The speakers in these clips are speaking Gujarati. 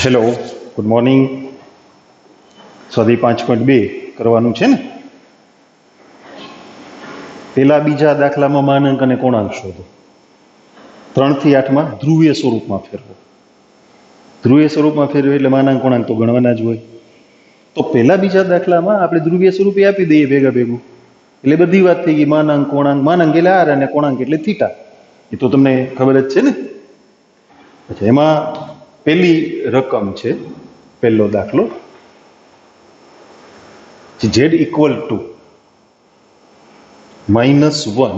Hello, good morning. સ્વાધ્યાય 5.2 કરવાનું છે ને. પેલા બીજા દાખલામાં માનાંક અને કોણાંક શોધો. 3 થી 8 માં ધ્રુવીય સ્વરૂપમાં ફેરવો. ધ્રુવીય સ્વરૂપમાં ફેરવો એટલે માનાંક કોણાંક તો ગણવાના જ હોય. તો પેલા બીજા દાખલામાં આપણે ધ્રુવીય સ્વરૂપે આપી દઈએ ભેગા ભેગું, એટલે બધી વાત થઈ ગઈ. માનાંક કોણાંક, માનાંક એટલે આર અને કોણાંક એટલે થીટા. એ તો તમને ખબર જ છે ને. અચ્છા, એમાં પેલી રકમ છે, પહેલો દાખલો, z equal two -1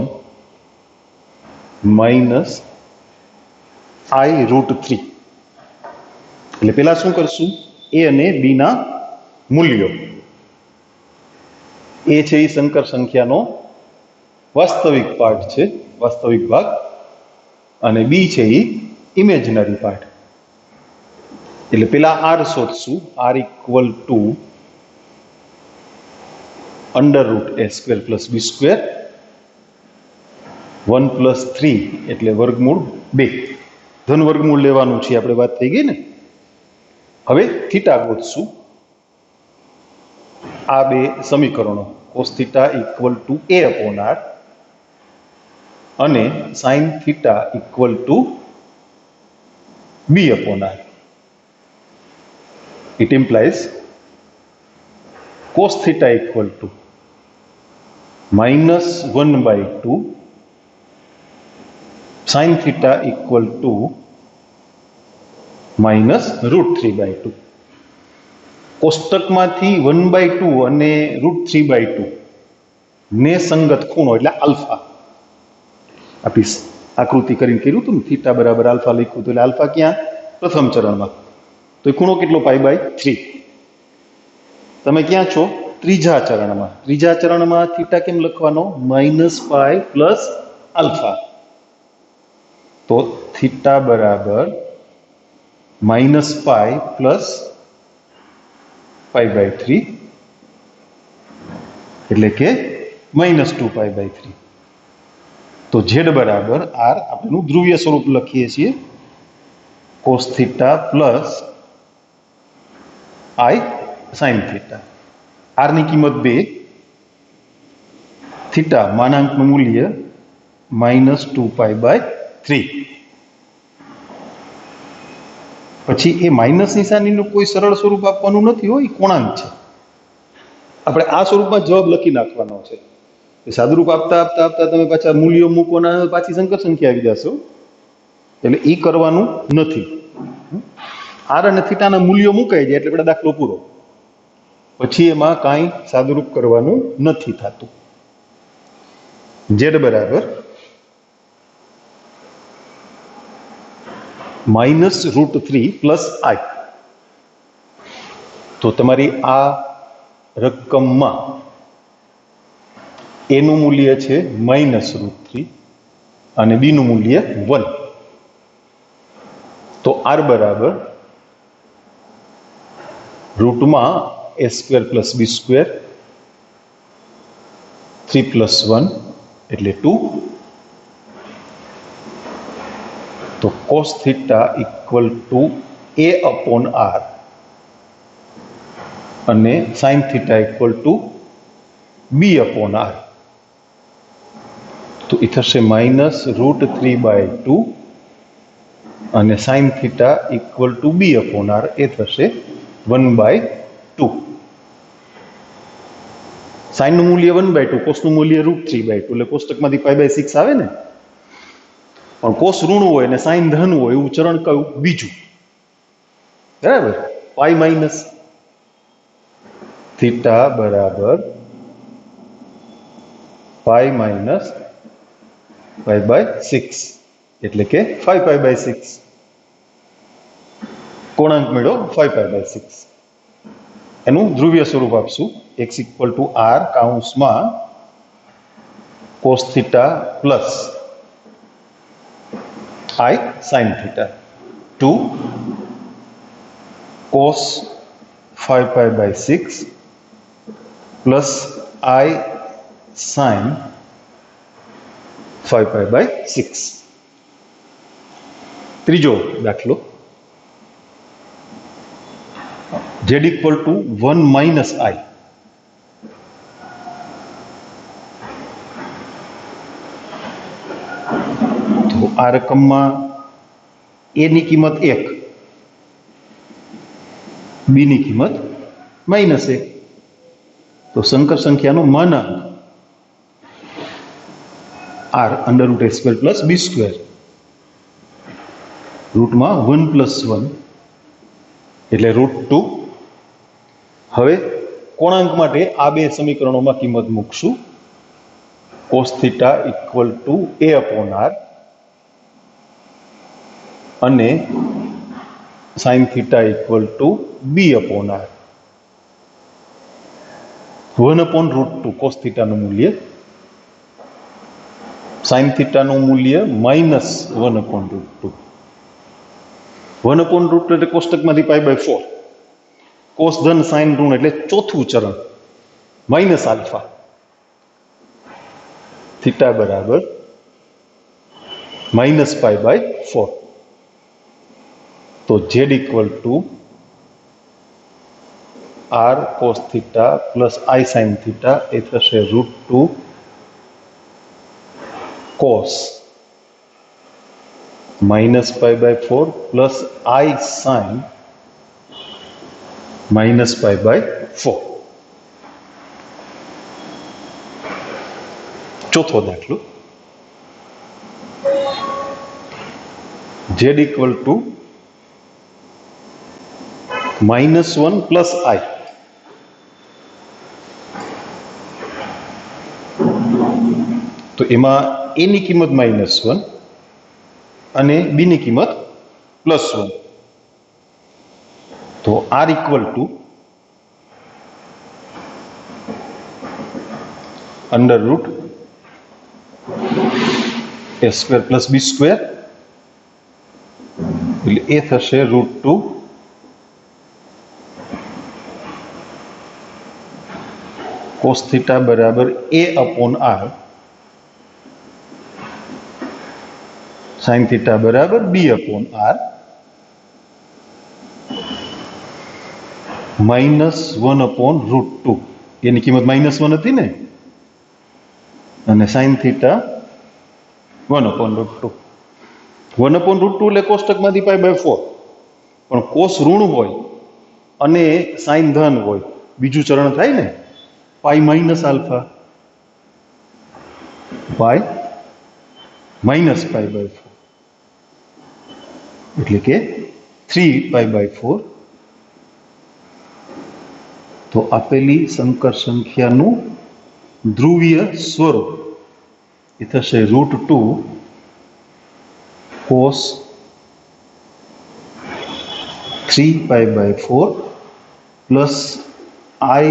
minus i√3. એટલે પેલા શું કરશું, એ અને બી ના મૂલ્યો. એ છે એ સંકર સંખ્યાનો વાસ્તવિક પાર્ટ છે, વાસ્તવિક ભાગ, અને બી છે એ ઇમેજનરી પાર્ટ. એટલે પેલા આર શોધશું. R equal to √a² + b², 1 + 3 એટલે વર્ગમૂળ 2. ધન વર્ગમૂળ લેવાનું છે, આપણે વાત થઈ ગઈ ને. હવે થીટા ગોતશું. આ બે સમીકરણો, cos θ ઇક્વલ ટુ a/r અને sin θ equal to b/r. It implies cos θ equal to -1/2, sin θ equal to -√3/2. કોષ્ટકમાંથી 1/2 અને √3/2 ને સંગત ખૂણો એટલે આલ્ફા આપીશ. આકૃતિ કરીને કર્યું હતું ને, θ બરાબર આલ્ફા લખ્યું હતું, એટલે આલ્ફા ક્યાં? પ્રથમ ચરણમાં. તો એ ખૂણો કેટલો? π/3. તમે ક્યાં છો? ત્રીજા ચરણમાં. ત્રીજા ચરણમાં થીટા કેમ લખવાનો? -π + આલ્ફા. તો થીટા બરાબર -π + π/3 એટલે કે -2π/3. તો z બરાબર r, આપણું ધ્રુવીય સ્વરૂપ લખીએ છીએ, cos θ + i sin θ. આર ની કિંમત 2, થીટા માનાંકનું મૂલ્ય -2π/3. પછી એ માઇનસ નિશાનીનું કોઈ સરળ સ્વરૂપ આપવાનું નથી હોય, કોણાંક છે. આપણે આ સ્વરૂપમાં જવાબ લખી નાખવાનો છે. સાદુરૂપ આપતા આપતા આપતા તમે પાછા મૂલ્યો મૂકવાના, પાછી સંકર સંખ્યા આવી જશો, એટલે એ કરવાનું નથી. આર અને થીટાના મૂલ્યો મુકાઈ જાય એટલે આપણે દાખલો પૂરો. પછી એમાં કાંઈ સાદુરૂપ કરવાનું નથી થતું. z બરાબર -√3 + i. તો તમારી આ રકમમાં a નું મૂલ્ય છે -√3 અને b નું મૂલ્ય 1. તો r બરાબર રૂટમાં a² + b², 3 + 1 એટલે 2. તો cos θ ઇક્વલ ટુ a/r અને sin θ ઇક્વલ ટુ b/r. તો એ થશે -√3/2 અને sin θ ઇક્વલ ટુ b/r એ થશે 1/2. સાઈન નું મૂલ્ય 1/2, કોસ નું મૂલ્ય √3/2, એટલે કોષ્ટકમાંથી π/6 આવે ને. પણ કોસ ઋણ હોય ને સાઈન ધન હોય એવું ચરણ કયું? બીજું. બરાબર. π - θ બરાબર π-π/6 એટલે કે 5π/6. કોણાંક મેળવો 5π/6. એનું ધ્રુવીય સ્વરૂપ આપશું. x ઇક્વલ ટુ r કાઉન્સમાં cos θ plus i sin θ, 2 cos 5π/6 plus i sin 5π/6. ત્રીજો દાખલો, z equal to 1 minus i. तो आ रकम में ए नी कीमत 1, बी नी कीमत -1, तो संकर संख्या मानांक r under root a square plus b square root में 1 + 1 એટલે √2। હવે કોણાંક માટે આ બે સમીકરણોમાં કિંમત મૂકશું। cos θ ઇક્વલ ટુ a/r અને sin θ equal to b/r। 1/√2 cos θ નું મૂલ્ય, sin θ નું મૂલ્ય -1/√2। 1/√2 એટલે કોષ્ટકમાંથી π/4, કોસ ધન સાઇન ઋણ એટલે ચોથું ચરણ માઇનસ આલ્ફા, થીટા બરાબર -π/4। તો z equal to r cos θ plus i sin θ એ થશે √2 cos -π/4 પ્લસ i sin -π/4। ચોથો દાખલો, z equal two -1 plus i। તો એમાં a ની કિંમત -1 અને b ની કિંમત +1। તો r equal to under route a square plus b square એટલે એ થશે √2 cos θ બરાબર a/r, sin θ બરાબર b/r -1/√2। એની કિંમત -1 હતી ને, અને sin θ 1/√2। 1/√2 એટલે કોષ્ટકમાંથી π/4, પણ કોસ ઋણ હોય અને સાઇન ધન હોય, બીજું ચરણ થાય ને, π -α, π -π/4 એટલે કે 3π/4। તો આપેલી સંકર સંખ્યાનું ધ્રુવીય સ્વરૂપ એ થશે √2 cos 3π/4 પ્લસ i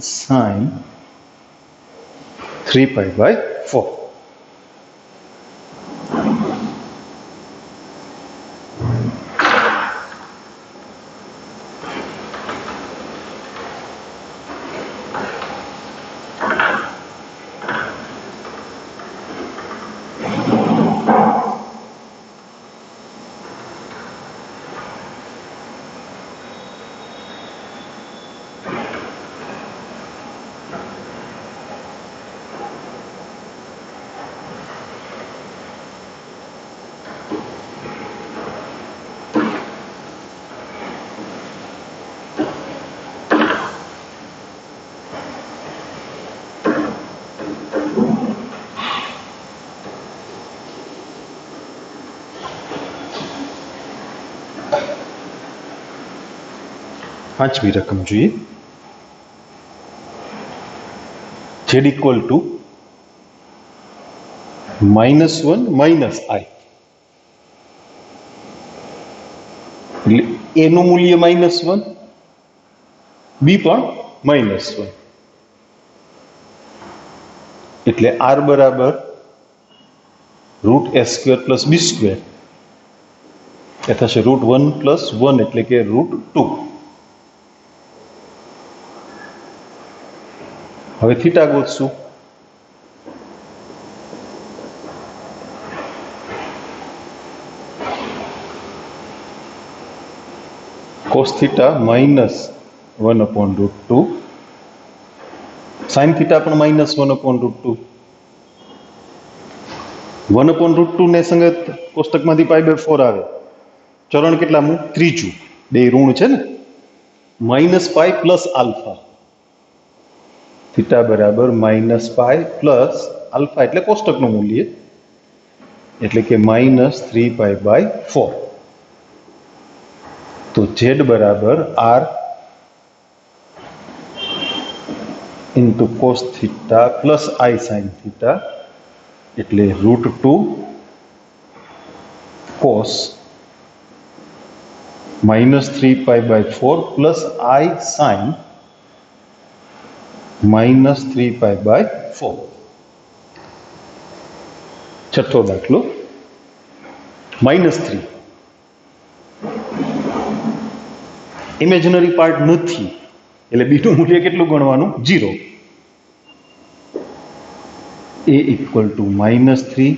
sin 3π/4। પાંચમી રકમ જોઈએ, z ઇક્વલ ટુ -1 -i, એટલે a નું મૂલ્ય -1, b પણ -1, એટલે r બરાબર √a² પ્લસ b સ્ક્વેર એ થશે √1 + 1 એટલે કે √2। હવે થીટા ગોતશું। cos θ 1/√2 sin थीटा પણ -1/√2 1/√2 ને સંગત કોષ્ટકમાંથી π/4 આવે ચરણ કેટલામું ત્રીજું બે ઋણ છે ને -π પ્લસ આલ્ફા થીટા બરાબર -π પ્લસ આલ્ફા એટલે કોષ્ટકનું મૂલ્ય એટલે કે -3π/4 તો z બરાબર r into cos theta plus i sin theta એટલે √2 cos -3π/4 પ્લસ i sin -3π/4 છઠ્ઠો દાખલો -3 ઇમેજનરી પાર્ટ નથી એટલે બીનું મૂલ્ય કેટલું ગણવાનું 0 a = -3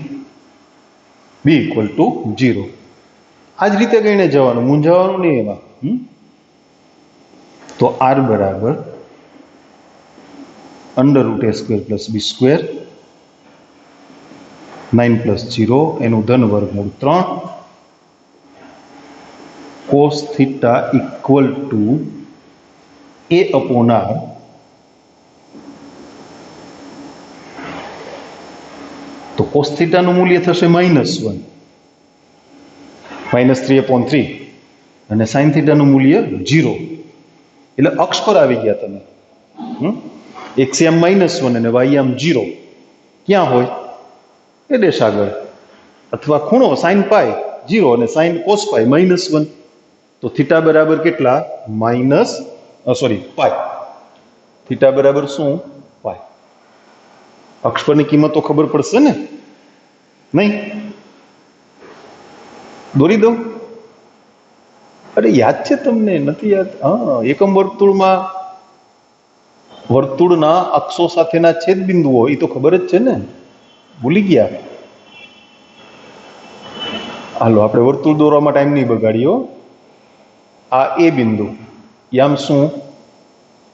b = 0 આ જ રીતે ગણીને જવાનું મૂંઝાવાનું નહીં એમાં તો r બરાબર √a² + b² 9 + 0 એનું ધન વર્ગમૂળ 3 cos થીટા = a/r તો cos થીટાનું મૂલ્ય થશે -1 -3/3 અને sin થીટાનું મૂલ્ય 0 એટલે અક્ષ પર આવી ગયા તમે x આમ -1 અને y આમ 0 ક્યાં હોય એ દેશ આગળ અથવા ખૂણો sin π 0 અને sin cos π -1 તો થીટા બરાબર કેટલા π થીટા બરાબર શું π અક્ષ પરની કિંમત તો ખબર પડશે ને નહીં દોરી દો અરે યાદ છે તમને નથી યાદ એકમ વર્તુળમાં વર્તુળના અક્ષો સાથેના છેદ બિંદુઓ એ તો ખબર જ છે ને ભૂલી ગયા હાલો આપણે વર્તુળ દોરવામાં ટાઈમ નહીં બગાડ્યો આ એ બિંદુ યામ શું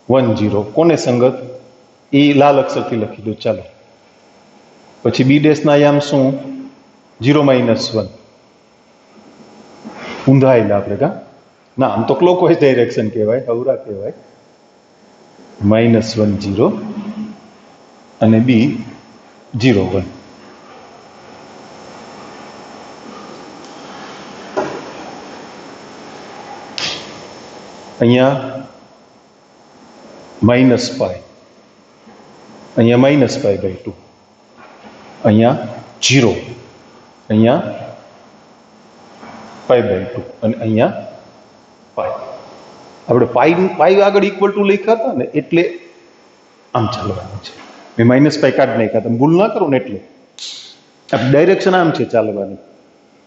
1 0 કોને સંગત એ લાલ અક્ષરથી લખી દો ચાલો પછી બી ડેશના યામ શું 0 - 1 ઊંધાયેલા આપણે કા ના આમ તો ક્લોકવાઇઝ ડાયરેક્શન કહેવાય અવરા કહેવાય -1 0 અને બી 0 1 અહીંયા -π અહીંયા -π/2 અહીંયા 0 અહીંયા π/2 અને અહીંયા π આપણે પાઈ આગળ ઇક્વલ ટુ લખ્યા હતા ને એટલે આમ ચાલવાનું છે મેં -π કાઢી નાખ્યા તમે ભૂલ ના કરો ને એટલે ડાયરેક્શન આમ છે ચાલવાની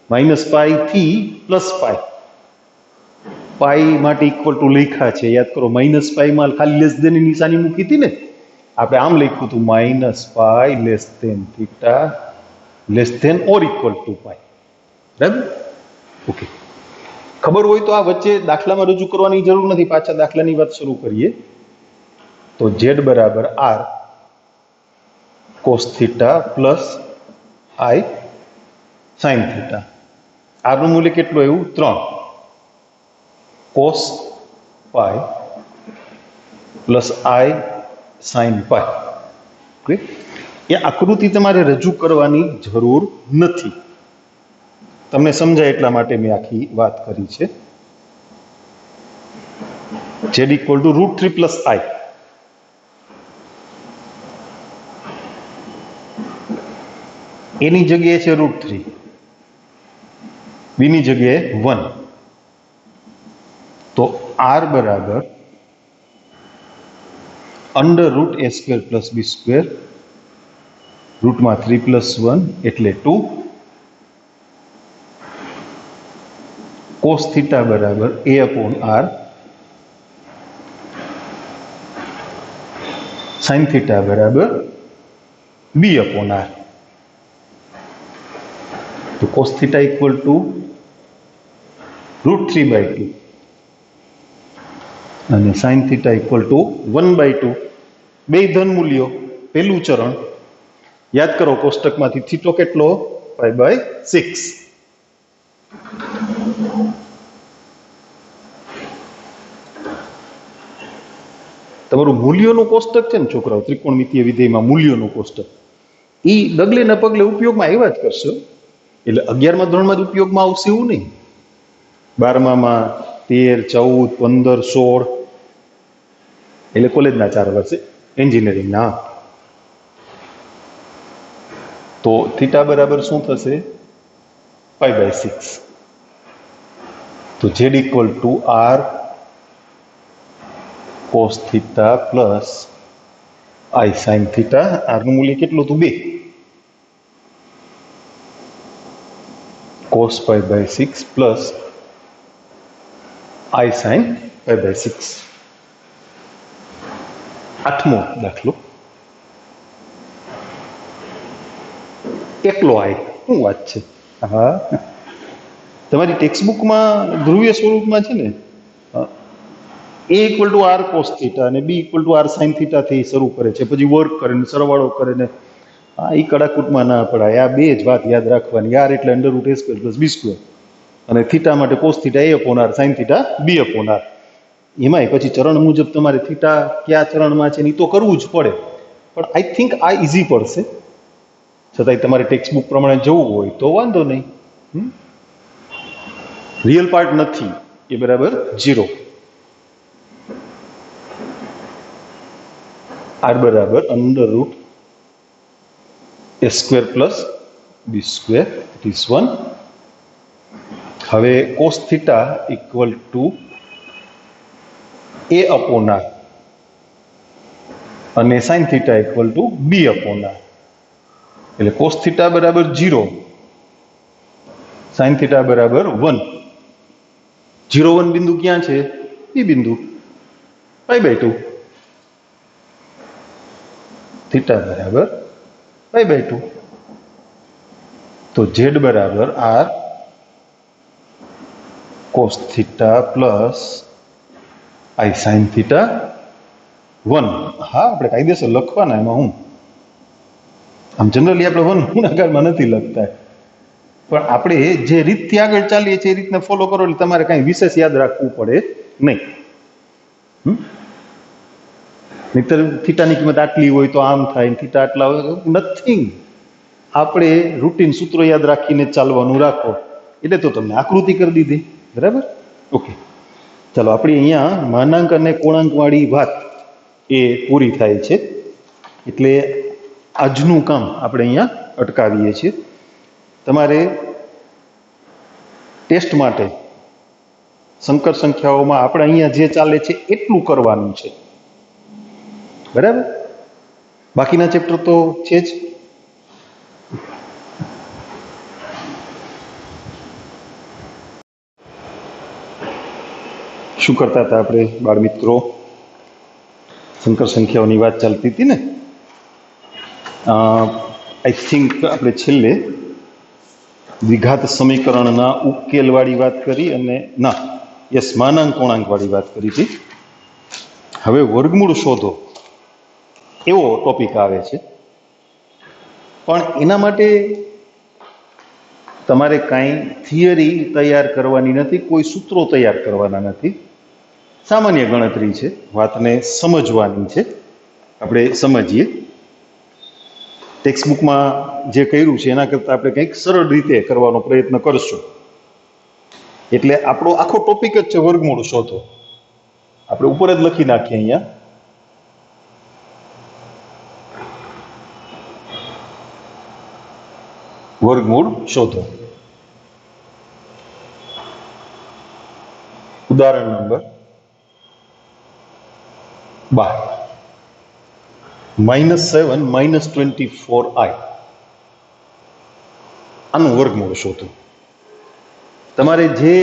-π થી +π પાઈ માટે ઇક્વલ ટુ લખ્યા છે યાદ કરો -π માં ખાલી લેસ ધેન ની નિશાની મૂકી હતી ને આપણે આમ લખ્યું હતું -π θ less than or equal to π બરાબર ઓકે ખબર હોય તો આ વચ્ચે દાખલામાં રજૂ કરવાની જરૂર નથી પાછા દાખલાની વાત શરૂ કરીએ તો z બરાબર r cos theta plus i sin theta r નું મૂલ્ય કેટલું આવ્યું 3 cos π plus i sin π okay એ આકૃતિ તમારે રજૂ કરવાની જરૂર નથી તમને સમજાય એટલા માટે મેં આખી વાત કરી છે z = √3 + i એની જગ્યાએ છે √3 બીની જગ્યાએ 1 તો r બરાબર √a² + b² √3 + 1 એટલે 2 cos થીટા બરાબર a/r sin થીટા બરાબર b/r તો cos થીટા = √3/2 અને સાઇન થીટા ઇક્વલ ટુ 1/2. બે ધન મૂલ્યો. પહેલું ચરણ યાદ કરો, કોષ્ટકમાંથી થીટો કેટલો? π/6. તમારું મૂલ્યોનું કોષ્ટક છે ને છોકરાઓ, ત્રિકોણમિતીય વિધેયમાં મૂલ્યોનું કોષ્ટક, એ ડગલે ને પગલે ઉપયોગમાં આવ્યા જ કરશો. એટલે 11મા ધોરણમાં જ ઉપયોગમાં આવશે એવું નહીં. 12મામાં 13, 14, 15, 16 એટલે કોલેજના 4 વર્ષે, એન્જિનિયરિંગના. તો થીટા બરાબર શું થશે? π/6. તો z equal to r cos theta plus i sin theta. r નું મૂલ્ય કેટલું હતું? 2. cos π/6 plus i sin π/6. 8મો દાખલો. એકલો આય. શું વાત છે? હા, તમારી ટેક્સ્ટબુકમાં ધ્રુવીય સ્વરૂપમાં છે ને, a equal to r cos theta અને b equal to r sin theta થી શરૂ કરે છે, પછી વર્ક કરે ને સરવાળો કરે ને, એ કડાકૂટમાં ના પડાય. આ બે જ વાત યાદ રાખવાની. r એટલે √a² + b², અને થીટા માટે cos theta a/r, sin theta b/r. એમાંય પછી ચરણ મુજબ તમારે થીટા કયા ચરણમાં છે એ તો કરવું જ પડે, પણ આઈ થિંક આ ઇઝી પડશે. છતાંય તમારે ટેક્સ્ટબુક પ્રમાણે જવું હોય તો વાંધો નહીં. રિયલ પાર્ટ નથી, એ બરાબર 0. r બરાબર √a² + b², ઇટ ઇઝ 1. હવે cos theta equal to a/r અને sin theta equal to b/r. એટલે cos થીટા બરાબર 0, sin થીટા બરાબર 1. 0, 1 બિંદુ ક્યાં છે? b બિંદુ, π/2. થીટા બરાબર π/2. તો z બરાબર r cos theta plus i sin theta 1. હા, આપણે કાયદેસર લખવાના, એમાં હું આમ જનરલી આપણે 1 ગુણાકારમાં નથી લખતા, પણ આપણે જે રીતથી આગળ ચાલીએ છીએ એ રીતને ફોલો કરો એટલે તમારે કાંઈ વિશેષ યાદ રાખવું પડે નહીં. નહીતર થીટાની કિંમત આટલી હોય તો આમ થાય, થીટા આટલા હોય, નથિંગ. આપણે રૂટીન સૂત્રો યાદ રાખીને ચાલવાનું રાખો. એટલે તો તમને આકૃતિ કરી દીધી, બરાબર? ઓકે, ચાલો આપણે અહીંયા માનાંક અને કોણાંકવાળી વાત એ પૂરી થાય છે. એટલે આજનું કામ આપણે અહીંયા અટકાવીએ છીએ. તમારે ટેસ્ટ માટે સંકર સંખ્યાઓમાં આપણે અહીંયા જે ચાલે છે એટલું કરવાનું છે, બરાબર? બાકીના ચેપ્ટર તો છે જ. શું કરતા હતા આપણે બાળ મિત્રો? સંકર સંખ્યાઓની વાત ચાલતી હતી ને. આઈ થિંક આપણે છેલ્લે દ્વિઘાત સમીકરણના ઉકેલવાળી વાત કરી, અને ના, યસ, માનાંક કોણાંકવાળી વાત કરી હતી. હવે વર્ગમૂળ શોધો એવો ટોપિક આવે છે, પણ એના માટે તમારે કાંઈ થિયરી તૈયાર કરવાની નથી, કોઈ સૂત્રો તૈયાર કરવાના નથી. સામાન્ય ગણતરી છે, વાતને સમજવાની છે. આપણે સમજીએ. ટેક્સ્ટબુકમાં જે કર્યું છે એના કરતાં આપણે કંઈક સરળ રીતે કરવાનો પ્રયત્ન કરશું. એટલે આપણો આખો ટોપિક જ છે વર્ગમૂળ શોધો. આપણે ઉપર જ લખી નાખીએ અહીંયા. વર્ગમૂળ શોધો. ઉદાહરણ નંબર 12. -7 -24i. આનું વર્ગમૂળ શોધો. તમારે જે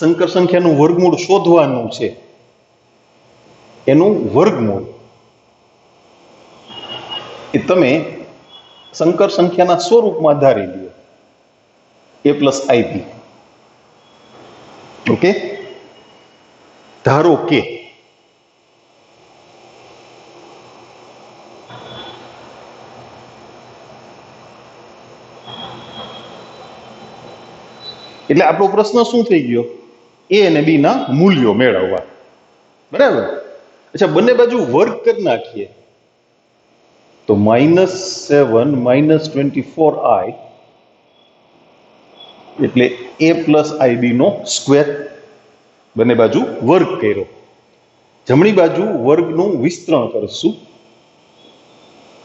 સંકર સંખ્યાનું વર્ગમૂળ શોધવાનું છે એનું વર્ગમૂળ એ તમે સંકર સંખ્યાના સ્વરૂપમાં ધારી લ્યો, a + ib. ઓકે, ધારો કે એટલે આપણો પ્રશ્ન શું થઈ ગયો? એ અને બી ના મૂલ્યો મેળવવા. બરાબર. અચ્છા, બંને બાજુ વર્ગ કરી નાખીએ તો -7 -24i એટલે a પ્લસ આઈબી નો સ્ક્વેર. બંને બાજુ વર્ગ કર્યો. જમણી બાજુ વર્ગનું વિસ્તરણ કરશું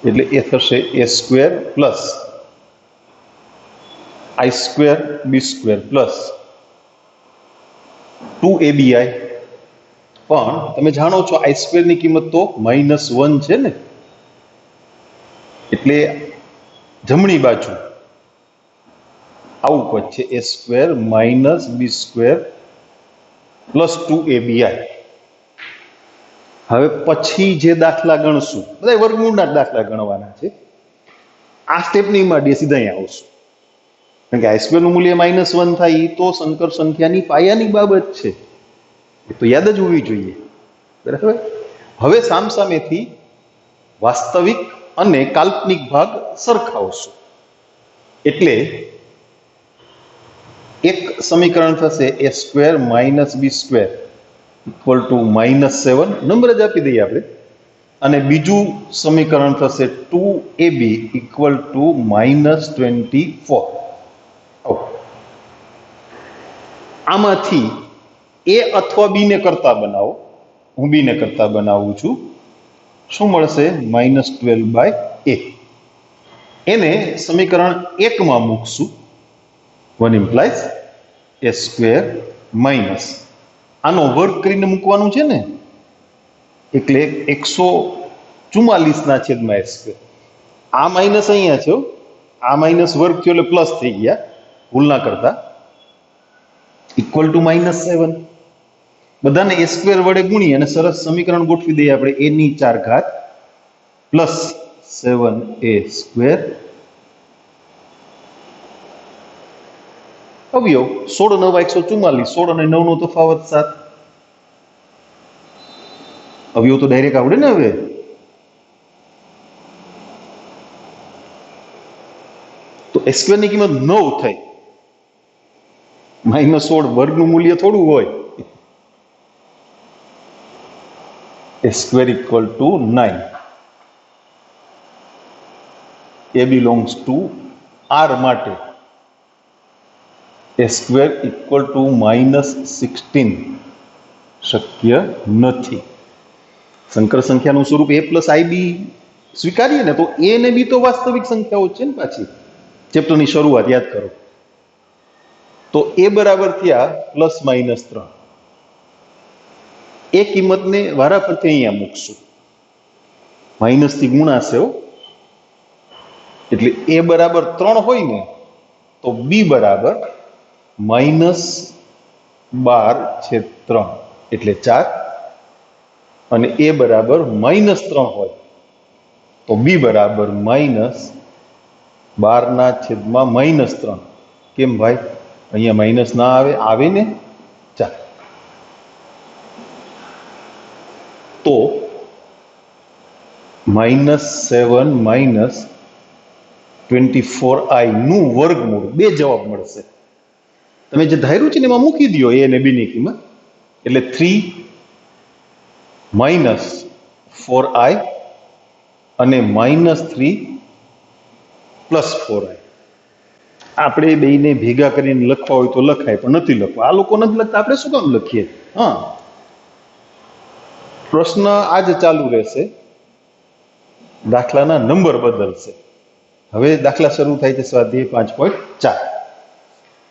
એટલે એ થશે a square plus i square b square plus 2abi. પણ તમે જાણો છો આઈ સ્ક્વેર ની કિંમત તો -1 છે ને, એટલે જમણી બાજુ આવું પદ છે a square minus b square plus 2abi. હવે પછી જે દાખલા ગણશું બધા વર્ગમૂળના જ દાખલા ગણવાના છે. આ સ્ટેપની માટે સીધા અહીંયા આવશું, કારણ કે આઈ સ્ક્વેર નું મૂલ્ય -1 થાય એ તો સંકર સંખ્યાની પાયાની બાબત છે, એ તો યાદ જ હોવી જોઈએ. બરાબર. હવે સામસામેથી વાસ્તવિક અને કાલ્પનિક ભાગ સરખાવશું એટલે એક સમીકરણ થશે a square minus b square equal to -7, number જ આપી દઈએ આપણે, અને બીજું સમીકરણ થશે 2ab ઇક્વલ ટુ -24. આમાંથી એ અથવા બી ને કરતા બનાવો. હું બી ને કરતા બનાવું છું. શું મળશે? -12/a. એને સમીકરણ 1 માં મૂકશું. 1 ઇમ્પ્લાઇઝ a સ્ક્વેર માઇનસ આનો વર્ગ કરીને મૂકવાનું છે ને, એટલે 144 ના છેદમાં a સ્ક્વેર. આ માઇનસ અહીંયા છે, આ માઇનસ વર્ગ થયો એટલે પ્લસ થઈ ગયા, ભૂલ ના કરતા. Equal to -7. બધાને a સ્ક્વેર વડે ગુણી અને સરસ સમીકરણ ગોઠવી દઈએ આપણે. a ની 4 ઘાત પ્લસ 7a સ્ક્વેર અવયવ 16 9 144. 16 અને 9 નો તફાવત 7. અવયવ તો ડાયરેક્ટ આવડે ને. હવે તો a સ્ક્વેર ની કિંમત 9 થઈ. -16 વર્ગનું મૂલ્ય થોડું હોય. a square equal two 9. a belongs to r માટે a સ્ક્વેર ઇક્વલ ટુ -16 શક્ય નથી. સંકર સંખ્યાનું સ્વરૂપ a પ્લસ આઈબી સ્વીકારીએ ને તો a ને બી તો વાસ્તવિક સંખ્યાઓ છે ને. પાછી ચેપ્ટરની શરૂઆત યાદ કરો તો a બરાબર થયા +-3. એ કિંમતને વારાફરતી અહીંયા મૂકશું, માઇનસ થી ગુણાશે એટલે a બરાબર 3 હોય ને તો b બરાબર -12/3 એટલે 4, અને a બરાબર -3 હોય તો b બરાબર -12/3. કેમ ભાઈ? અહીંયા માઇનસ ના આવે? આવે ને. ચાલ તો -7 -24i નું વર્ગમૂળ 2 જવાબ મળશે. તમે જે ધાર્યું છે ને એમાં મૂકી દો a અને b ની કિંમત, એટલે 3 -4i અને -3 +4i. આપણે બેને ભેગા કરીને લખવા હોય તો લખાય, પણ નથી લખવા. આ લોકો નથી લખતા, આપણે શું કામ લખીએ? હા, પ્રશ્ન આજ ચાલુ રહેશે, દાખલાના નંબર બદલશે. હવે દાખલા શરૂ થાય છે સ્વાધ્યાય 5.4.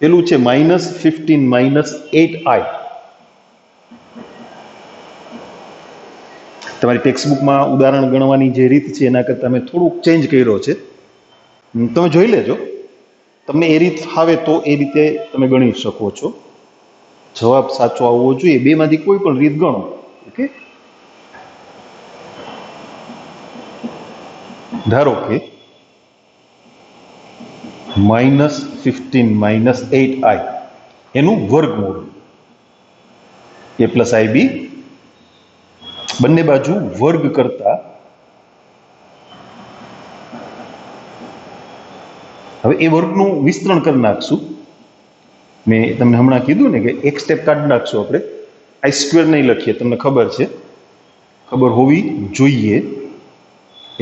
પેલું છે -15 -8i. તમારી ટેક્સ્ટબુકમાં ઉદાહરણ ગણવાની જે રીત છે એના કરતાં મેં થોડુંક ચેન્જ કર્યો છે, તમે જોઈ લેજો. તમને એ રીત ફાવે તો એ રીતે તમે ગણી શકો છો. જવાબ સાચો આવવો જોઈએ. બેમાંથી કોઈ પણ રીત ગણો. ઓકે, ધારો કે -15 -8i એનું વર્ગમૂળ a પ્લસ આઈબી બંને બાજુ વર્ગ કરતા હવે એ વર્ગનું વિસ્તરણ કરી નાખશું. મેં તમને હમણાં કીધું ને કે એક સ્ટેપ કાઢી નાખશું આપણે, આઈ સ્ક્વેર નહીં લખીએ, તમને ખબર છે, ખબર હોવી જોઈએ.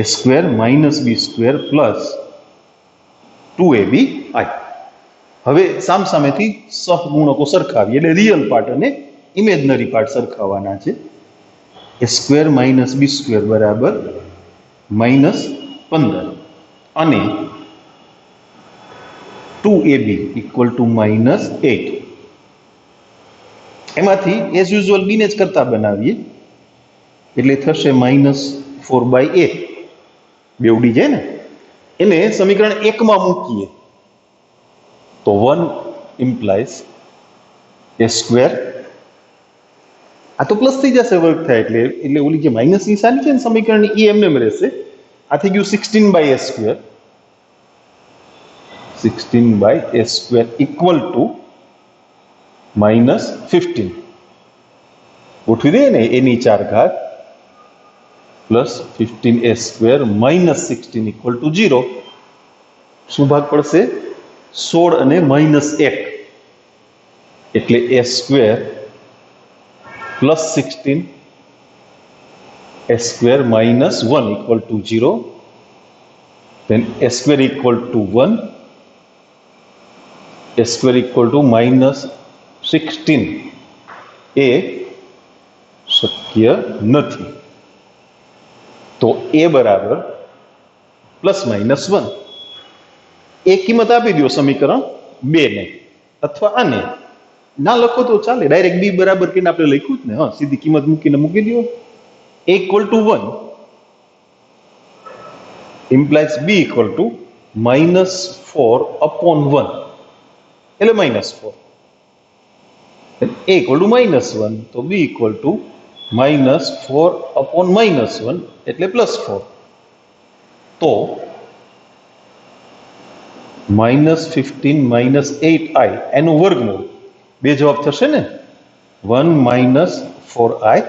એ square minus b square plus 2ab આઈ. હવે સામસામેથી સહગુણકો સરખાવીએ, એટલે રિયલ પાર્ટ અને ઇમેજનરી પાર્ટ સરખાવવાના છે. એ સ્ક્વેર માઇનસ બી સ્ક્વેર બરાબર -15 અને 2ab ઇક્વલ ટુ -8. એમાંથી એઝ યુઝ્યુઅલ બીને જ કરતા બનાવીએ, એટલે થશે -4/a. બે ઉડી જાય ને, એને સમીકરણ 1 માં મૂકીએ તો 1 ઇમ્પ્લાઇઝ એ સ્ક્વેર, આ તો પ્લસ થઈ જશે વર્ગ થાય એટલે, એટલે ઓલી જે માઇનસ નિશાની છે ને સમીકરણની એ એમને રહેશે. આ થઈ ગયું 16/a square, 16/a square equal two -15. ગોઠવી દઈએ ને, એની 4 ઘાત plus 15a square -16 equal to 0. શું ભાગ પડશે? 16 અને -1, એટલે a square plus 16 a square -1 equal to 0. then a square equal to 1, a square equal to -16 એ શક્ય નથી. તો a બરાબર ±1. એ કિંમત આપી દો સમીકરણ 2 ને, અથવા આને ના લખો તો ચાલે, ડાયરેક્ટ b બરાબર કરીને આપણે લખ્યું જ ને, હા, સીધી કિંમત મૂકીને મૂકી દો. a equal to 1 implies b equal to -4/1, એટલે -4. a equal to -1, તો b equal to -4/-1, એટલે +4. તો -15 -8i એનું વર્ગમૂળ, બે જવાબ થશે ને, 1 - 4i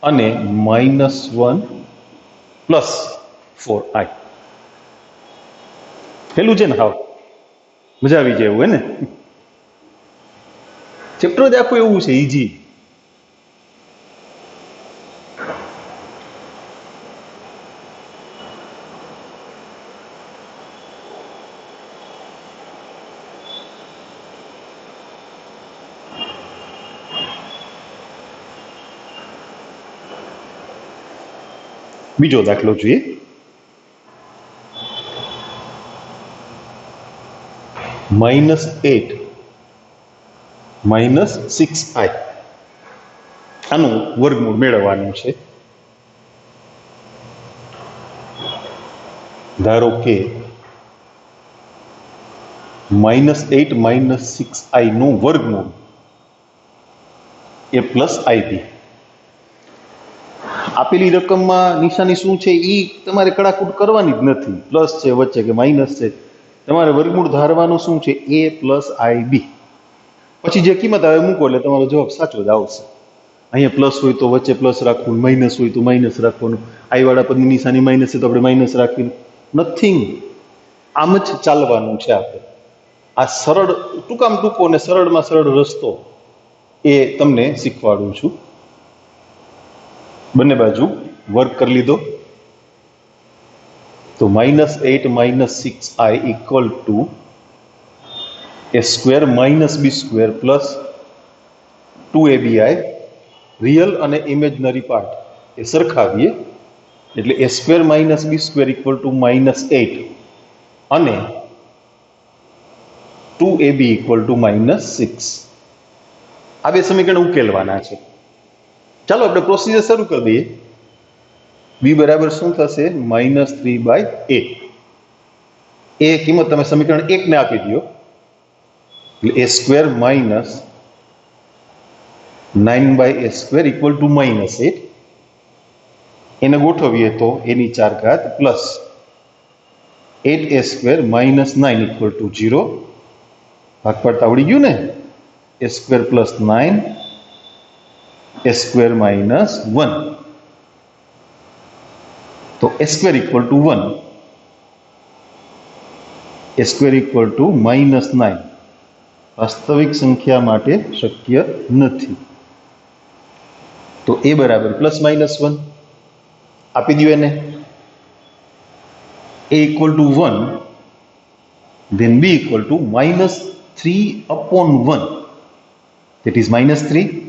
અને -1 + 4i. પેલું છે ને, હાવ મજા આવી જાય એવું હે ને. ચેપ્ટર જ આખું એવું છે, ઈજી. બીજો દાખલો જોઈએ. -8 -6i આનું વર્ગમૂળ મેળવવાનું છે. ધારો કે -8 - 6i નું વર્ગમૂળ a + ib. આપેલી રકમમાં નિશાની શું છે એ તમારે કડાકૂટ કરવાની જ નથી, પ્લસ છે વચ્ચે કે માઇનસ છે, તમારે વર્ગમૂળ ધારવાનું શું છે, a + ib. પછી જે કિંમત આવે મૂકો એટલે તમારો જવાબ સાચો જ આવશે. અહીંયા પ્લસ હોય તો વચ્ચે પ્લસ રાખવું, માઇનસ હોય તો માઇનસ રાખવાનું, આઈ વાળા પદની નિશાની માઇનસ છે તો આપણે માઇનસ રાખવી, નથિંગ. આમ જ ચાલવાનું છે આપણે. આ સરળ, ટૂંકામાં ટૂંકો અને સરળમાં સરળ રસ્તો એ તમને શીખવાડું છું. બંને બાજુ વર્ક કરી લીધો તો -8 - 6i equal to a square -b square plus 2abi. Real અને ઇમેજનરી પાર્ટ એ સરખાવીએ, એટલે a square - b square equal two -8 અને 2ab ઇક્વલ ટુ -6. આ બે સમીકરણ ઉકેલવાના છે. ચાલો આપણે પ્રોસીજર શરૂ કરી દઈએ. b બરાબર શું થશે? -3/8. એ કિંમત તમે સમીકરણ 1 ને આપી દો, એટલે a square -9/a square equal two -8. એને ગોઠવીએ તો એની 4 ઘાત plus 8a square -9 equal to 0. ભાગ પાડતા આવડી ગયું ને? a square plus 9 a square -1, તો a square equal two 1, a square equal two -9. વાસ્તવિક સંખ્યા માટે શક્ય નથી. તો એ બરાબર +-1 આપી દો એને. a equal to 1, then b equal to -3/1, that is -3.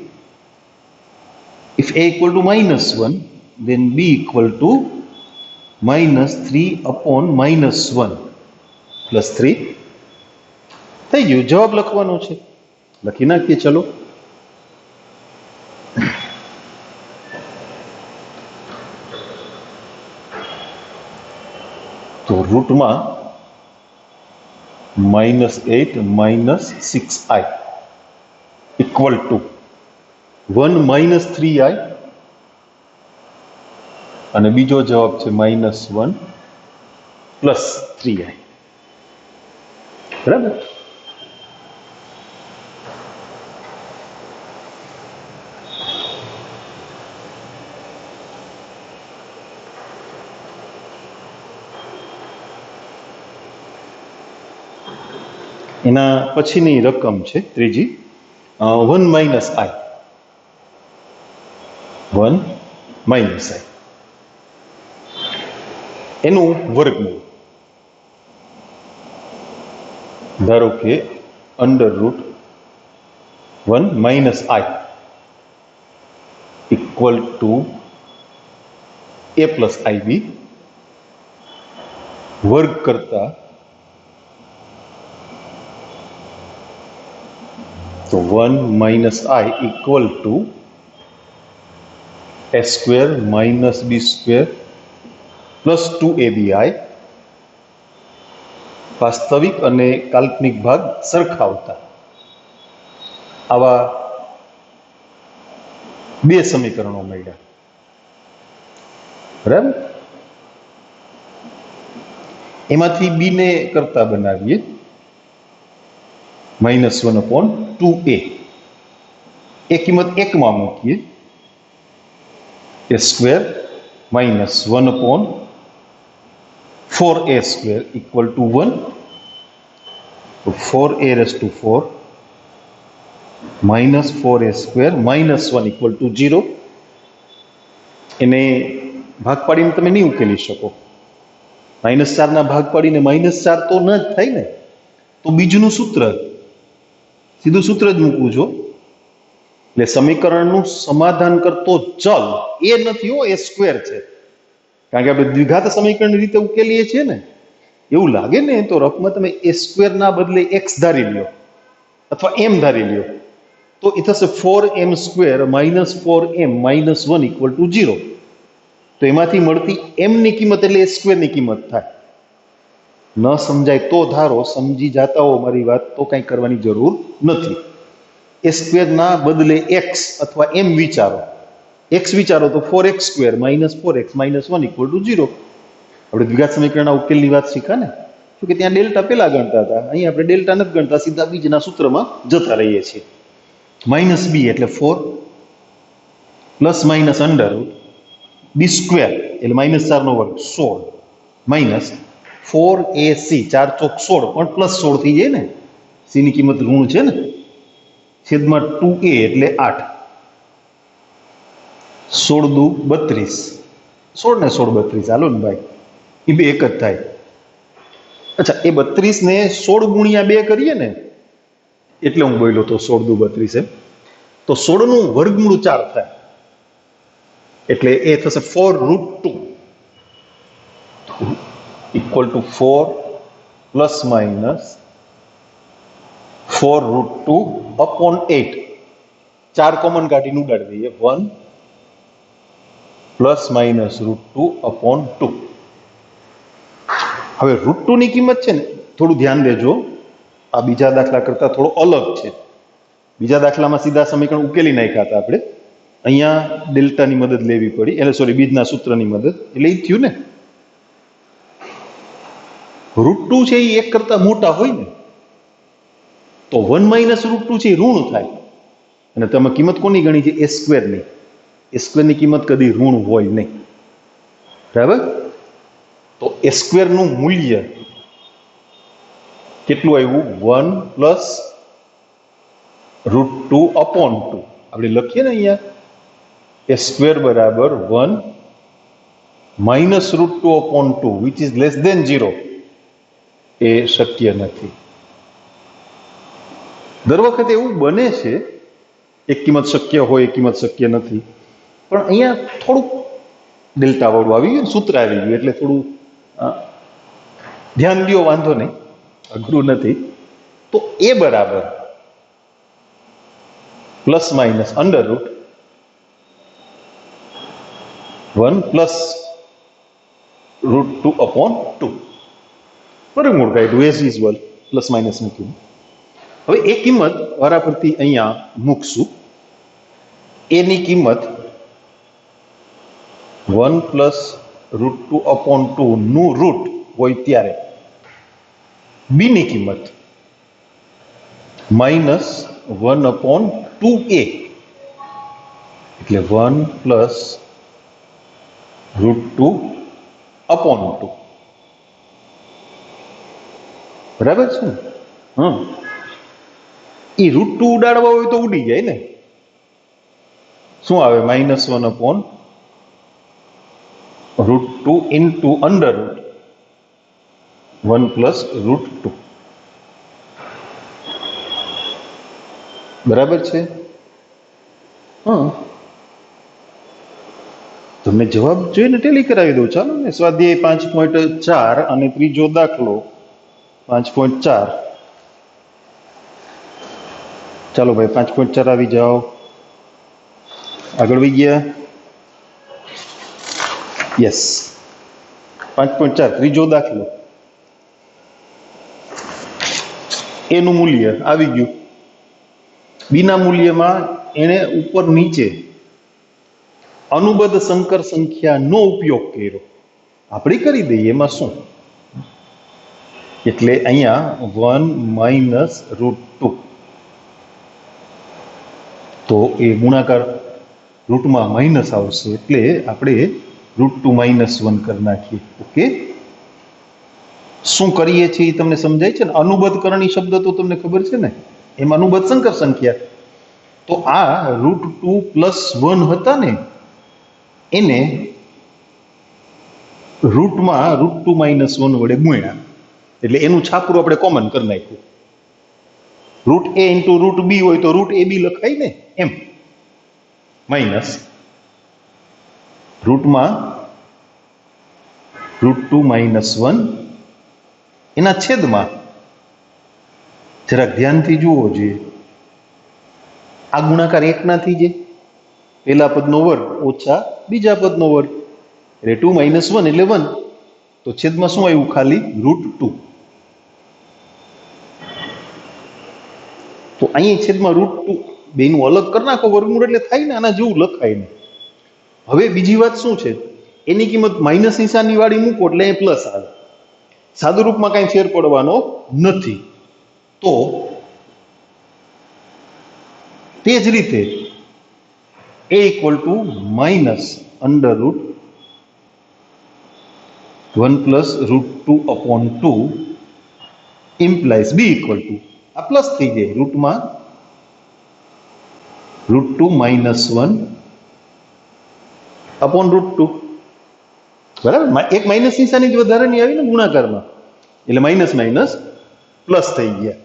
If a equal to -1, then b equal to -3/-1 +3. થઈ ગયું. જવાબ લખવાનો છે, લખી નાખીએ. ચલો, તો રૂટમાં -8 - 6i ઇક્વલ ટુ 1 - 3i, અને બીજો જવાબ છે -1 + 3i. બરાબર. એના પછીની રકમ છે ત્રીજી, 1 - i, 1 - i એનું વર્ગમૂળ. ધારો કે √1 - i equal to a + ib, વર્ગ કરતા તો 1 - i equal to a² - b² + 2abi. વાસ્તવિક અને કાલ્પનિક ભાગ સરખાવતા આવા બે સમીકરણો મળ્યા. બરાબર. એમાંથી b ને કરતા બનાવીએ -1/2a. એ કિંમત 1 માં મૂકીએ, a² - 1/4a² ઇક્વલ ટુ 1. તો 4a⁴ -4a² -1 ઇક્વલ ટુ 0. એને ભાગ પાડીને તમે નહીં ઉકેલી શકો. -4 ના ભાગ પાડીને -4 તો ન જ થાય ને. તો બીજુંનું સૂત્ર, સીધું સૂત્ર જ મૂકવું છો. એટલે સમીકરણનું સમાધાન કરતો ચલ એ નથી, એ સ્ક્વેર છે. કારણ કે આપણે દ્વિઘાત સમીકરણની રીતે ઉકેલીએ છીએ ને, એવું લાગે ને તો રફમાં તમે a² ના બદલે x ધારી લ્યો અથવા m ધારી લ્યો, તો એ થશે 4m² -4m -1 ઇક્વલ ટુ 0. તો એમાંથી મળતી m ની કિંમત એટલે a² ની કિંમત થાય. ન સમજાય તો ધારો, સમજી જાતા હો મારી વાત તો કંઈ કરવાની જરૂર નથી. a² ના બદલે x અથવા m વિચારો. x વિચારો તો 4x² -4x -1 ઇક્વલ ટુ 0. આપણે દ્વિઘાત સમીકરણના ઉકેલની વાત શીખ્યા ને, તો કે ત્યાં ડેલ્ટા પેલા ગણતા હતા, અહીં આપણે ડેલ્ટા નથી ગણતા, સીધા બીજના સૂત્રમાં જતા રહીએ છીએ. -b એટલે 4 ± √b² એટલે -4 નો વર્ગ 16 -4ac 4 ચોક 16 પણ +16 થઈ જાય ને, c ની કિંમત ઋણ છે ને, છેદમાં 2a એટલે 8, 16 દુ 32, 16 ને 16 32, હાલો ને ભાઈ, એ બે એક જ થાય. અચ્છા, એ 32 ને 16 ગુણ્યા 2 કરીએ ને, એટલે હું બોલ્યો તો 16 દુ 32 એમ, તો 16 નું વર્ગમૂળ 4 થાય, એટલે એ થશે 4√2 ઇક્વલ ટુ 4 ± 4√2/8. 4 કોમન કાઢીને ઉડાડી દઈએ, 1 ± √2/2. હવે √2 ની કિંમત છે ને, થોડું ધ્યાન દેજો, આ બીજા દાખલા કરતા થોડો અલગ છે. બીજા દાખલામાં સીધા સમીકરણ ઉકેલી નાખ્યા હતા આપણે, અહીંયા ડેલ્ટાની મદદ લેવી પડી, એટલે સોરી બીજના સૂત્રની મદદ, એટલે એ થયું ને. √2 છે એ 1 કરતા મોટા હોય ને, તો 1 - √2 છે એ ઋણ થાય. અને તમે કિંમત કોની ગણી છે? a² ની. a² ની કિંમત કદી ઋણ હોય નહીં. બરાબર. તો a² નું મૂલ્ય કેટલું આવ્યું? 1 + √2 अपॉन 2 આપણે લખીએ ને અહીંયા એ સ્ક્વેર બરાબર 1 minus √2 upon 2 which is less than 0 એ શક્ય નથી. દર વખતે એવું બને છે, એક કિંમત શક્ય હોય એક કિંમત શક્ય નથી, પણ અહીંયા થોડુંક ડેલ્ટા વાળું આવી ગયું, સૂત્ર આવી ગયું, એટલે થોડું ધ્યાન દો, વાંધો નહીં, અઘરું નથી. તો એ બરાબર plus minus under route 1 plus √2 upon 2 વર્ગમૂળ કાઢ્યું એઝ યુઝ્યુઅલ, પ્લસ માઇનસ મૂક્યું. હવે એ કિંમત વારાફરતી અહીંયા મૂકશું. એની કિંમત 1 પ્લસ √2 अपॉन 2 નું રૂટ હોય ત્યારે બીની કિંમત માઇનસ 1 अपॉन 2a, એટલે 1 પ્લસ √2 अपॉन 2. બરાબર છે ને? એ √2 ઉડાડવા હોય તો ઉડી જાય ને. શું આવે? -1 upon √2 into under route 1 plus √2. બરાબર છે? તમને જવાબ જોઈને ટેલી કરાવી દઉં. ચાલો ને, સ્વાધ્યાય 5.4 અને ત્રીજો દાખલો 5.4. ચાલો ભાઈ 5.4 આવી જાઓ. આગળ વહી ગયા? યસ. 5.4 ત્રીજો દાખલો. એનું મૂલ્ય આવી ગયું. બીના મૂલ્યમાં એને ઉપર નીચે અનુબદ્ધ સંકર સંખ્યાનો ઉપયોગ કર્યો. આપણે કરી દઈએ, એમાં શું? એટલે અહીંયા 1 માઇનસ √2, તો એ ગુણાકાર રૂટમાં માઇનસ આવશે, એટલે આપણે √2 -1 કરી નાખીએ. ઓકે, શું કરીએ છીએ તમને સમજાય છે ને? અનુબદ્ધ કરણી શબ્દ તો તમને ખબર છે ને, એમાં અનુબદ્ધ સંકર સંખ્યા. તો આ √2 + 1 હતા ને, એને રૂટમાં √2 -1 વડે ગુણ્યા, એટલે એનું છાપરું આપણે કોમન કરી નાખ્યું. √a ઇન્ટુ √b હોય તો √ab લખાય ને, એમ માઇનસ રૂટમાં √2 -1 એના છેદમાં, જરાક ધ્યાનથી જુઓ જોઈએ, આ ગુણાકાર એકના થઈ જાય, પહેલા પદનો વર્ગ ઓછા બીજા પદનો વર્ગ, એટલે 2 - 1 એટલે 1. તો છેદમાં શું આવ્યું? ખાલી √2. તો અહીં છેદમાં √2 બેનું અલગ કરી નાખો વર્ગમૂળ, એટલે થાય ને, આના જેવું લખાય ને. હવે બીજી વાત શું છે? એની કિંમત માઇનસ નિશાની વાળી મૂકો એટલે એ પ્લસ આવે. સાદુ રૂપમાં કાંઈ ફેર પડવાનો નથી. તો તે જ રીતે a = -√1 plus √2 upon 2 implies b = આ પ્લસ થઈ જાય, રૂટમાં √2 -1 अपॉन √2. બરાબર? એક માઇનસ નિશાની જ વધારાની આવી ને ગુણાકારમાં, એટલે માઇનસ માઇનસ પ્લસ થઈ ગયા.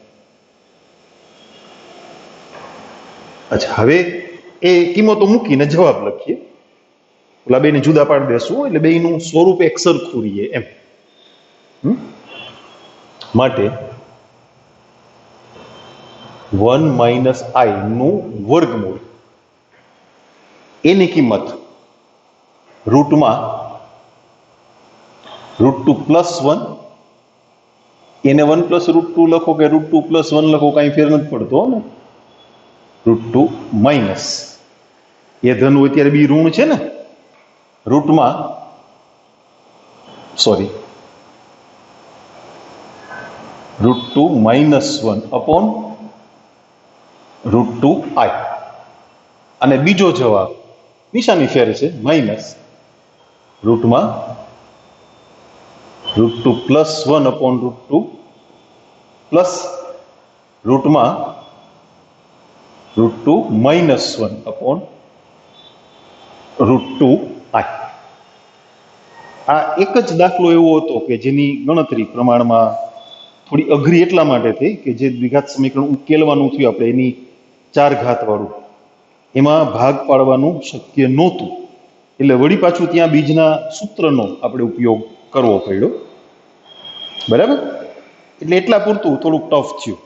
અચ્છા, હવે એ કિંમતો મૂકીને જવાબ લખીએ. ઓલા બેને જુદા પાડી દેશું, એટલે બેનું સ્વરૂપ એક સરખું રહીએ એમ. માટે 1 - i નું વર્ગમૂળ, એની કિંમત રૂટમાં √2 + 1, એને 1 + √2 લખો કે √2 + 1 લખો, કાંઈ ફેર નથી પડતો ને. √2 માઇનસ, એ ધન હોય ત્યારે બી ઋણ છે ને, રૂટમાં √2 -1 अपॉन √2i. અને બીજો જવાબ નિશાની ફેર છે, માઇનસ રૂટમાં √2 + 1 अपॉन √2 પ્લસ રૂટમાં √2 -1 अपॉन √2 I। આ એક જ દાખલો એવો હતો કે જેની ગણતરી પ્રમાણમાં થોડી અઘરી એટલા માટે થઈ કે જે દ્વિઘાત સમીકરણ ઉકેલવાનું થયું આપણે એની 4 ઘાત વાળું, એમાં ભાગ પાડવાનું શક્ય નહોતું, એટલે વળી પાછું ત્યાં બીજના સૂત્રનો આપણે ઉપયોગ કરવો પડ્યો, બરાબર? એટલે એટલા પૂરતું થોડુંક ટફ થયું.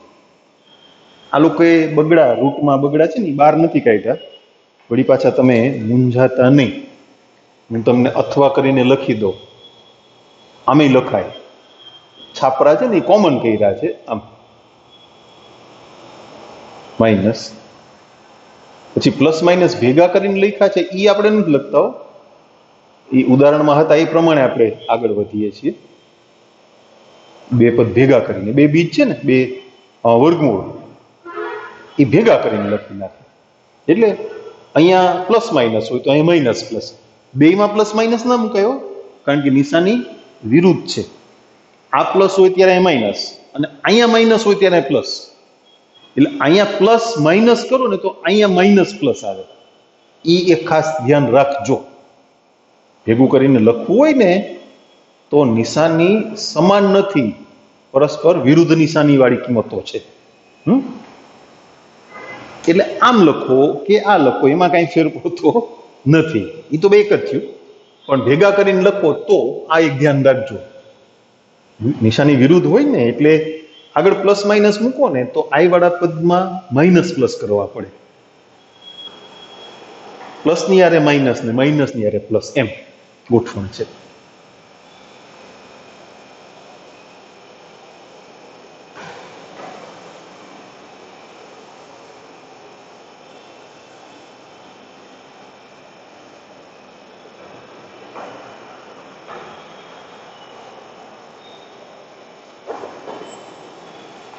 આ લોકોએ બગડા રૂટમાં બગડા છે ને બહાર નથી કાઢ્યા. વળી પાછા તમે મૂંઝાતા નહીં, હું તમને અથવા કરીને લખી દઉં, આમે લખાય. છાપરા છે ને એ કોમન કર્યા છે, આમ માઇનસ, પછી પ્લસ માઇનસ ભેગા કરીને લખ્યા છે, એ આપણે નથી લખતા હો. એ ઉદાહરણમાં હતા એ પ્રમાણે આપણે આગળ વધીએ છીએ. બે પદ ભેગા કરીને, બે બીજ છે ને, બે વર્ગમૂળ, એ ભેગા કરીને લખી નાખે. એટલે અહીંયા પ્લસ માઇનસ હોય તો અહીંયા માઇનસ પ્લસ, બેમાં પ્લસ માઇનસ ના મુકાયો, કારણ કે નિશાની વિરુદ્ધ છે. આ પ્લસ હોય ત્યારે માઇનસ, અને અહીંયા માઇનસ હોય ત્યારે પ્લસ. એટલે અહીંયા પ્લસ માઇનસ કરો ને તો અહીંયા માઇનસ પ્લસ આવે. એ એક ખાસ ધ્યાન રાખજો. ભેગું કરીને લખવું હોય ને તો નિશાની સમાન નથી, પરસ્પર વિરુદ્ધ નિશાની વાળી કિંમતો છે. એટલે આમ લખો કે આ લખો, એમાં કઈ ફેર પડતો નથી. એ તો બે એક જ થયું, પણ ભેગા કરીને લખો તો આ એક ધ્યાન રાખજો. નિશાની વિરુદ્ધ હોય ને એટલે આગળ પ્લસ માઇનસ મૂકો ને તો આઈ વાળા પદમાં માઇનસ પ્લસ કરવા પડે. પ્લસ ની યારે માઇનસ ને માઇનસ ની યારે પ્લસ, એમ ગોઠવણ છે.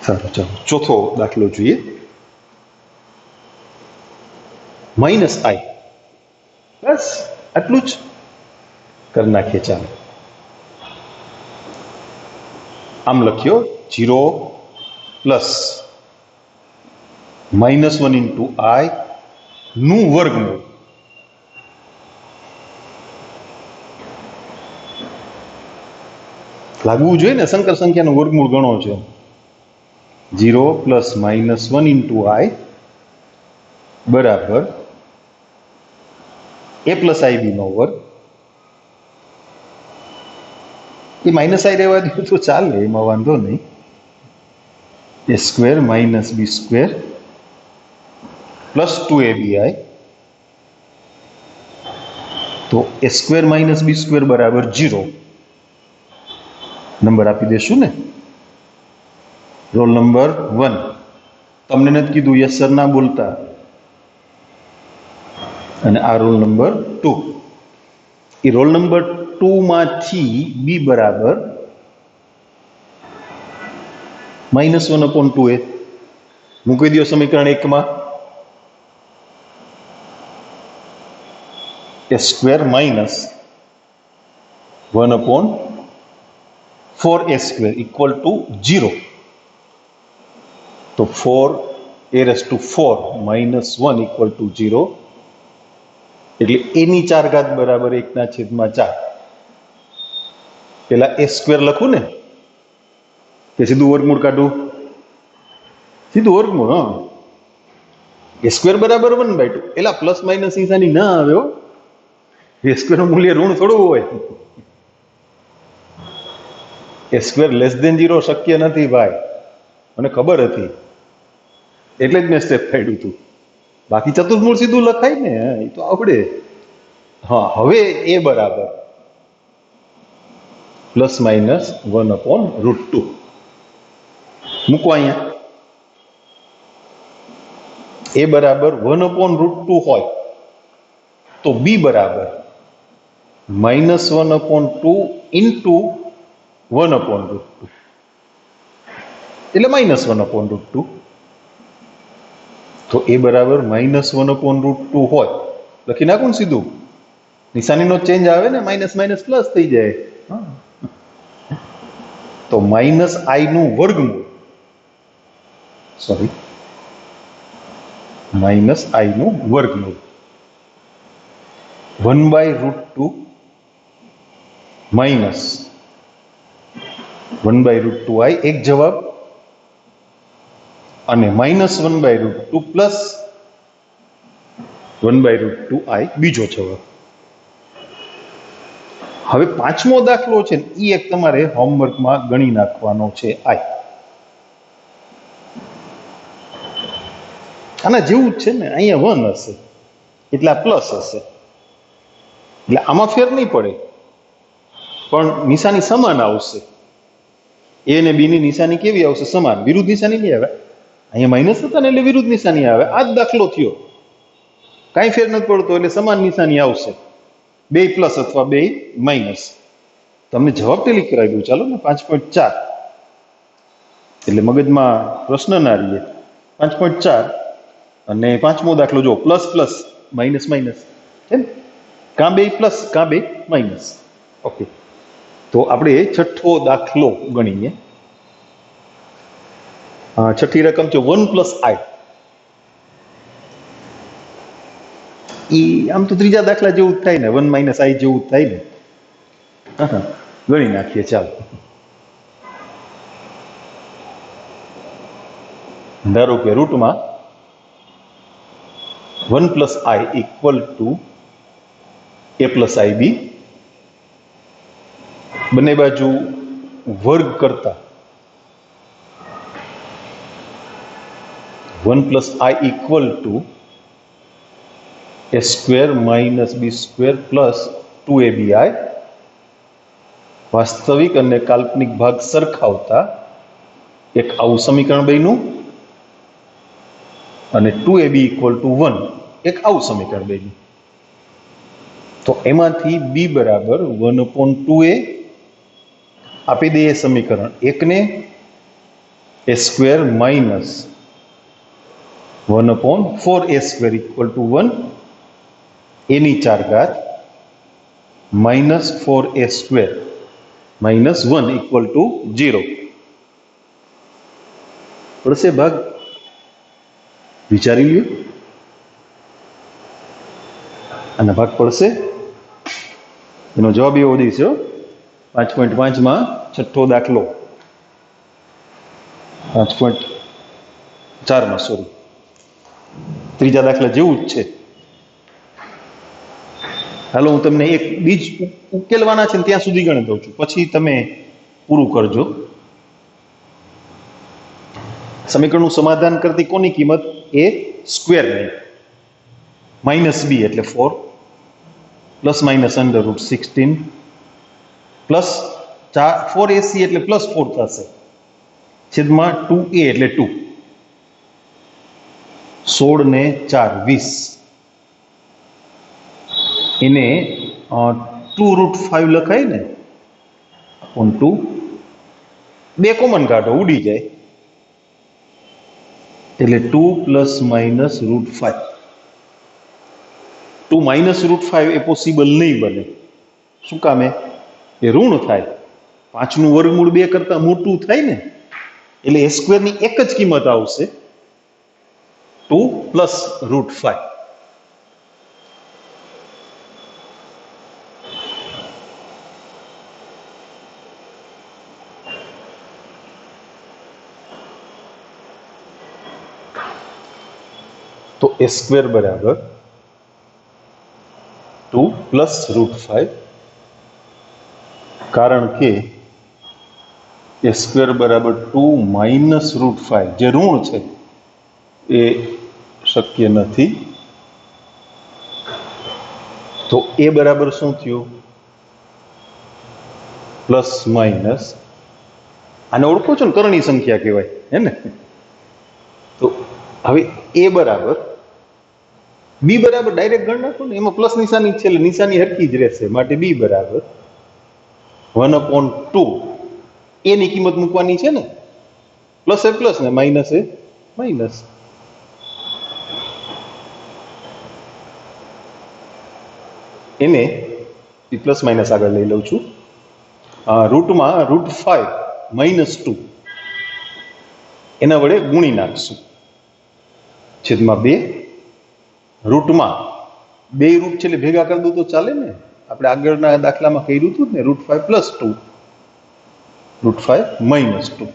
સારું, ચાલો ચોથો દાખલો જોઈએ. -I, બસ આટલું જ કરી નાખીએ. ચાલો આમ લખ્યો, 0 પ્લસ -1 × I નું વર્ગમૂળ. લાગવું જોઈએ ને, સંકર સંખ્યાનું વર્ગમૂળ ગણો છે. 0 પ્લસ -1 × I બરાબર a પ્લસ IB નો વર્ગ. એ માઇનસ I રહેવા દો તો ચાલે, એમાં વાંધો નહીં. a² - b² પ્લસ 2abi, તો a² - b² બરાબર 0. નંબર આપી દેશું ને. Roll number 1. તમને નથી કીધું યસ સર ના બોલતા. અને આ રોલ નંબર 2. એ રોલ નંબર 2 માંથી બી બરાબર -1/2a મૂકી દો સમીકરણ 1 માં. a² - 1/4a² = 0. તો 4a⁴ -1 = 0. એટલે એની 4 ઘાત બરાબર 1/4. પેલા a² લખું ને કે સીધું વર્ગમૂળ કાઢું? સીધું વર્ગમૂળ. હા, a² બરાબર 1/2. એલા પ્લસ માઇનસ નિશાની ના આવે હો. a² નું મૂલ્ય ઋણ થોડું હોય. a² <0 શક્ય નથી ભાઈ, મને ખબર હતી, એટલે જ મેં સ્ટેપ કાઢ્યું હતું. બાકી ચતુર્મૂળ સીધું લખાય ને, એ તો આવડે. હા, હવે એ બરાબર ±1/√2 મૂકો અહીંયા. એ બરાબર 1/√2 હોય તો બી બરાબર -1/2 × 1/√2, એટલે -1/√2. તો એ બરાબર -1/√2 હોય, લખી નાખું ને સીધું. નિશાનીનો ચેન્જ આવે ને, માઇનસ માઇનસ પ્લસ થઈ જાય. તો -I નું વર્ગમૂળ, સોરી, માઇનસ આઈ નું વર્ગમૂળ 1/√2 માઇનસ 1/√2i એક જવાબ અને માઇનસ 1/√2 પ્લસ 1/√2i બીજો જવાબ. હવે પાંચમો દાખલો છે ને એ એક તમારે હોમવર્કમાં ગણી નાખવાનો છે આઈ. આના જેવું જ છે ને, અહીંયા 1 હશે એટલે આ પ્લસ હશે, એટલે આમાં ફેર નહીં પડે પણ નિશાની સમાન આવશે. એ ને બી ની નિશાની કેવી આવશે? સમાન. વિરુદ્ધ નિશાની નહીં આવે. અહીંયા માઇનસ હતા ને એટલે વિરુદ્ધ નિશાની આવે. આ જ દાખલો થયો, કાંઈ ફેર નથી પડતો એટલે સમાન નિશાની આવશે. બે પ્લસ અથવા બે માઇનસ. તમને જવાબ ટેલી કરાવી દઉં ચાલો ને. 5.4 એટલે મગજમાં પ્રશ્ન ના રહીએ. 5.4 અને પાંચમો દાખલો જો પ્લસ પ્લસ માઇનસ માઇનસ છે ને, કાં બે પ્લસ કાં બે માઇનસ. ઓકે, તો આપણે છઠ્ઠો દાખલો ગણીએ. છઠ્ઠી રકમ છે 1 + i. આમ તો ત્રીજા દાખલા જેવું જ થાય ને, 1 - i જેવું જ થાય ને. ગણી નાખીએ ચાલો. ધારો કે રૂટમાં 1 + i = a + ib. બંને બાજુ વર્ગ કરતા 1 + i = a² - b² + 2abi. વાસ્તવિક અને કાલ્પનિક ભાગ સરખાવતા એક આવું સમીકરણ બન્યું અને 2ab = 1 એક આવું સમીકરણ બન્યું. તો એમાંથી b બરાબર 1/2a આપી દઈએ સમીકરણ. એકને a² - 1/4a² = 1 a⁴ -4a² - 1 = 0. પડશે ભાગ? વિચારી લ્યો. અને ભાગ પડશે? એનો જવાબ એવો દેશો 5.5માં છઠ્ઠો દાખલો, 5.4માં સોરી, ત્રીજા દાખલા જેવું જ છે. હાલો, હું તમને એક બીજ ઉકેલવાના છે ને ત્યાં સુધી ગણી દઉં છું, પછી તમે પૂરું કરજો. સમીકરણનું સમાધાન કરતી કોની કિંમત? a² ની -b એટલે 4 ± √16 પ્લસ 4ac એટલે +4 થશે છેદમાં 2a એટલે 2. 16 ને 4 20. એને 2√5 લખાય ને / 2. બે કોમન કાઢો, ઉડી જાય એટલે 2 ± √5. 2 - √5 એ પોસિબલ નહીં બને. શું કામે? એ ઋણ થાય. 5નું વર્ગમૂળ 2 કરતા મોટું થાય ને, એટલે a² ની એક જ કિંમત આવશે 2 + √5. તો a² બરાબર 2 + √5, કારણ કે a² બરાબર 2 - √5 જે ઋણ છે એ શક્ય નથી. તો a બરાબર શું થયું? Plus minus. આને ઓળખો છો ને, કરણી સંખ્યા કહેવાય હે ને. તો હવે a બરાબર b બરાબર ડાયરેક્ટ ગણ નાખો ને, એમાં પ્લસ નિશાની છે એટલે નિશાની હરખી જ રહેશે. માટે b બરાબર 1/2. a ની કિંમત મૂકવાની છે ને, પ્લસ એ પ્લસ ને માઇનસ એ માઇનસ. એને પ્લસ માઇનસ આગળ લઈ લઉં છું. રૂટમાં √5 - 2 એના વડે ગુણી નાખશું છેદમાં 2 રૂટમાં બે રૂટ છે એટલે ભેગા કરી દઉં તો ચાલે ને? આપણે આગળના દાખલામાં કર્યું હતું ને, √5 + 2, √5 - 2,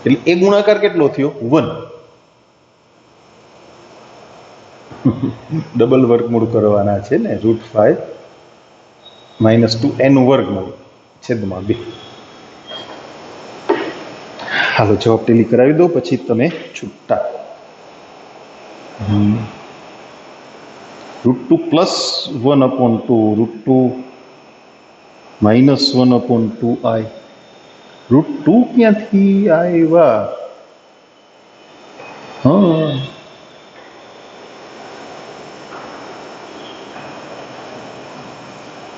એટલે એ ગુણાકાર કેટલો થયો? 1. ડબલ વર્ગમૂળ કરવાના છે ને, √5 - 2 એનું વર્ગમૂળ છેદમાં 2. હાલો જવાબ ટેલી કરાવી દો, પછી તમે છૂટા. √2 + 1/2, √2 - 1/2i. √2 ક્યાંથી આવ્યા? હા,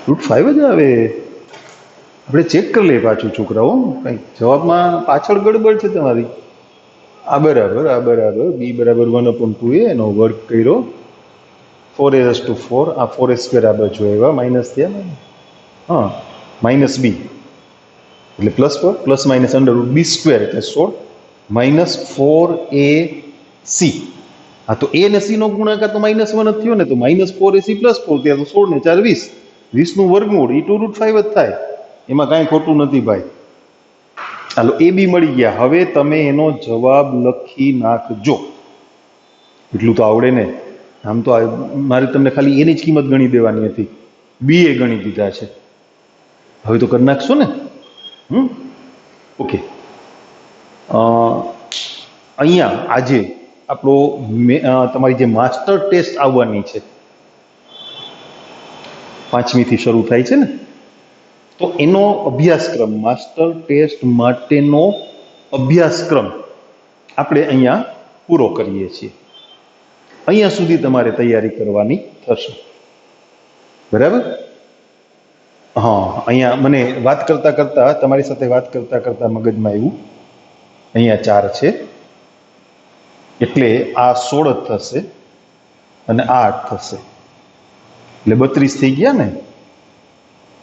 √5 જ આવે. આપણે ચેક કરી લઈએ પાછું છોકરાઓ, કંઈક જવાબમાં પાછળ ગડબડ છે તમારી. આ બરાબર, b = 1/2a એનો વર્ગ કર્યો, 4a⁴, આ 4a² આ બાજુ આવ્યા, માઇનસ થયા ને. હા, -b એટલે +4 ± √b² એટલે 16 -4ac. હા, તો a ને c નો ગુણાકાર તો -1 જ થયો ને, તો -4ac + 4 ત્યાં તો 16 ને 4 20, 20 નું વર્ગમૂળ એ 2 √5 જ થાય. એમાં કાંઈ ખોટું નથી ભાઈ. હાલો, એ બી મળી ગયા. હવે તમે એનો જવાબ લખી નાખજો. એટલું તો આવડે ને. આમ તો મારે તમને ખાલી એની જ કિંમત ગણી દેવાની હતી, બી એ ગણી દીધા છે. હવે તો કરી નાખશો ને? ઓકે. અહીંયા આજે આપણો તમારી જે માસ્ટર ટેસ્ટ આવવાની છે, 5મીથી શરૂ થાય છે ને, તો એનો અભ્યાસક્રમ, માસ્ટર ટેસ્ટ માટેનો અભ્યાસક્રમ આપણે અહીંયા પૂરો કરીએ છીએ. અહીંયા સુધી તમારે તૈયારી કરવાની થશે, બરાબર? હા, અહીંયા મને વાત કરતા કરતા, તમારી સાથે વાત કરતા કરતા મગજમાં આવ્યું, અહીંયા 4 છે એટલે આ 16 થશે અને આ 8 થશે, એટલે 32 થઈ ગયા ને.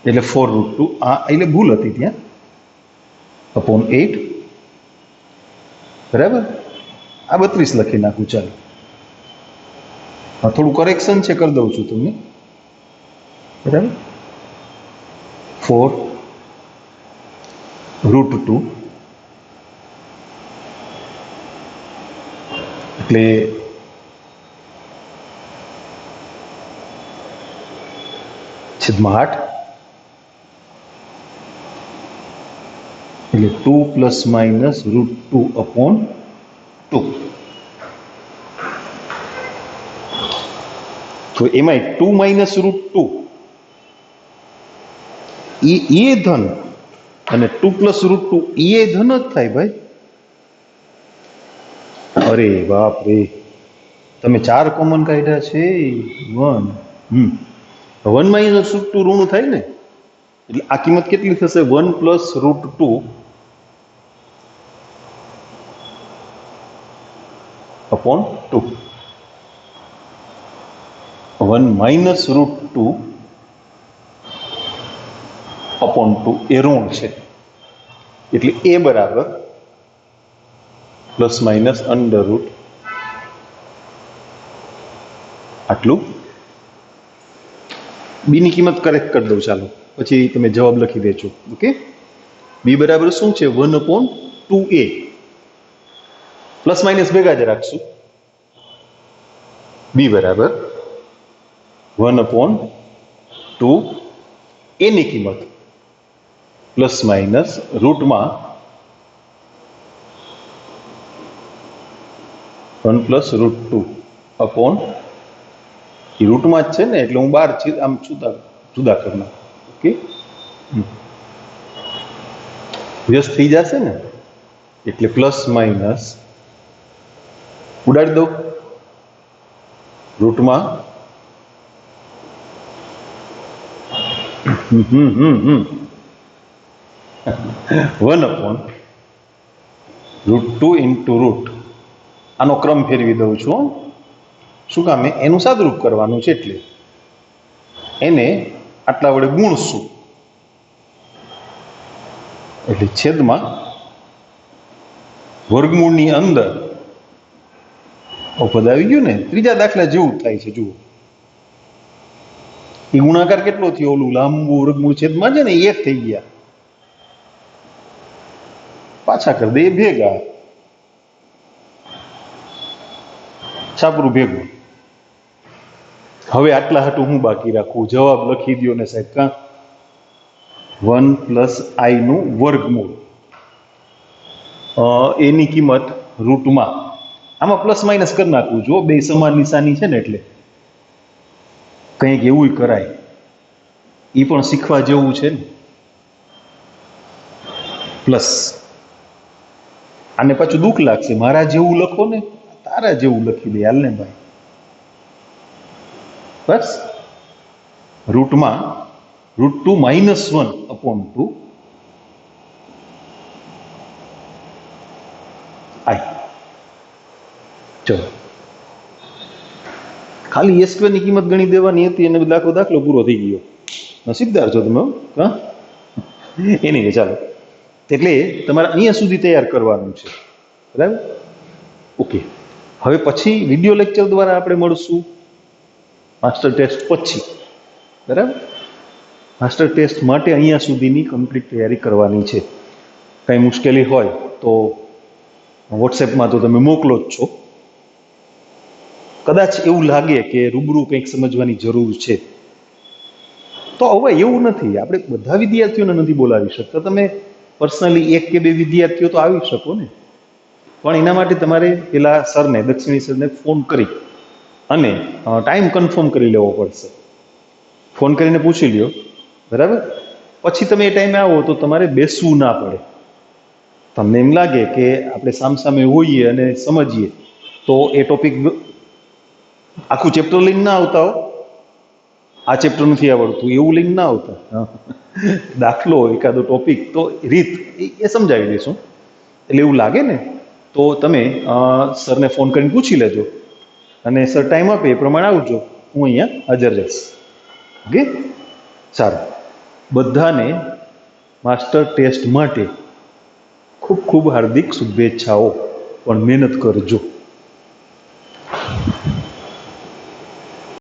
એટલે 4√2, આ એટલે ભૂલ હતી ત્યાં, /8, બરાબર? આ 32 લખી નાખું. ચાલો, હા, થોડું કરેક્શન છે, કરી દઉં છું તમને, બરાબર? 4√2 એટલે છેદમાં 8, એટલે 2 ± √2/2. તો એમાં 2 - √2 એ ધન અને 2 + √2 એ ધન જ થાય ભાઈ. અરે બાપ રે, તમે 4 કોમન કાઢ્યા છે. 1 - √2 ઋણ થાય ને, એટલે આ કિંમત કેટલી થશે? 1 + √2 /2. 1 - √2 /2 એ ઋણ છે, એટલે એ બરાબર ± √ આટલું. બીની કિંમત કરેક્ટ કરી દઉં, ચાલો, પછી તમે જવાબ લખી દેજો. ઓકે, બી બરાબર શું છે? 1/2a, ± ભેગા જ રાખશું. બી બરાબર 1/2, એની કિંમત ± રૂટમાં 1 + √2 એ રૂટમાં જ છે ને, એટલે હું 12 આમ જુદા કરી નાખું. ઓકે, વ્યસ્ત થઈ જશે ને, એટલે ± ઉડાડી દો રૂટમાં 1/√2 * આનો ક્રમ ફેરવી દઉં છું. શું કામ? એનું સાદરૂપ કરવાનું છે, એટલે એને આટલા વડે ગુણશું, એટલે છેદમાં વર્ગમૂળની અંદર પદ આવી ગયું ને. ત્રીજા દાખલા જેવું જ થાય છે. જુઓ, એ ગુણાકાર કેટલો થયો? ઓલું લાંબુ વર્ગમૂળ છેદમાં છે ને, 1 થઈ ગયા. પાછા કરી દે ભેગા, છાપરું ભેગું. હવે આટલા હાટું હું બાકી રાખું? જવાબ લખી દો ને સાહેબ. કા 1 + i નું વર્ગમૂળ, એની કિંમત રૂટમાં, આમાં પ્લસ માઇનસ કરી નાખવું. જો બે સમાન નિશાની છે ને, એટલે કંઈક એવું કરાય. એ પણ શીખવા જેવું છે ને. પ્લસ, આને પાછું દુઃખ લાગશે, મારા જેવું લખો ને, તારા જેવું લખી દે. હાલ ને ભાઈ, બસ. રૂટમાં √2 - 1/2 i. ચલો, ખાલી a² ની કિંમત ગણી દેવાની હતી અને દાખલો પૂરો થઈ ગયો. નસીબદાર છો તમે. હા, એની ચાલો. એટલે તમારે અહીંયા સુધી તૈયાર કરવાનું છે, બરાબર? ઓકે. હવે પછી વિડીયો લેક્ચર દ્વારા આપણે મળશું માસ્ટર ટેસ્ટ પછી, બરાબર? માસ્ટર ટેસ્ટ માટે અહીંયા સુધીની કમ્પ્લીટ તૈયારી કરવાની છે. કંઈ મુશ્કેલી હોય તો વોટ્સએપમાં તો તમે મોકલો જ છો. કદાચ એવું લાગે કે રૂબરૂ કંઈક સમજવાની જરૂર છે, તો હવે એવું નથી. આપણે બધા વિદ્યાર્થીઓને નથી બોલાવી શકતા. તમે પર્સનલી 1 કે 2 વિદ્યાર્થીઓ તો આવી શકો ને, પણ એના માટે તમારે પેલા સરને, દક્ષિણી સરને ફોન કરી અને ટાઈમ કન્ફર્મ કરી લેવો પડશે. ફોન કરીને પૂછી લ્યો, બરાબર? પછી તમે એ ટાઈમે આવો તો તમારે બેસવું ના પડે. તમને એમ લાગે કે આપણે સામસામે હોઈએ અને સમજીએ, તો એ ટોપિક આખું ચેપ્ટર લઈને ના આવતા હો. આ ચેપ્ટર નથી આવડતું એવું લઈને ના આવતા. દાખલો, એકાદો ટોપિક, તો રીત એ સમજાવી દઈશું. એટલે એવું લાગે ને તો તમે સરને ફોન કરીને પૂછી લેજો અને સર ટાઈમ આપે એ પ્રમાણે આવજો. હું અહીંયા હાજર રહીશ. ઓકે, સારું. બધાને માસ્ટર ટેસ્ટ માટે ખૂબ ખૂબ હાર્દિક શુભેચ્છાઓ. પણ મહેનત કરજો.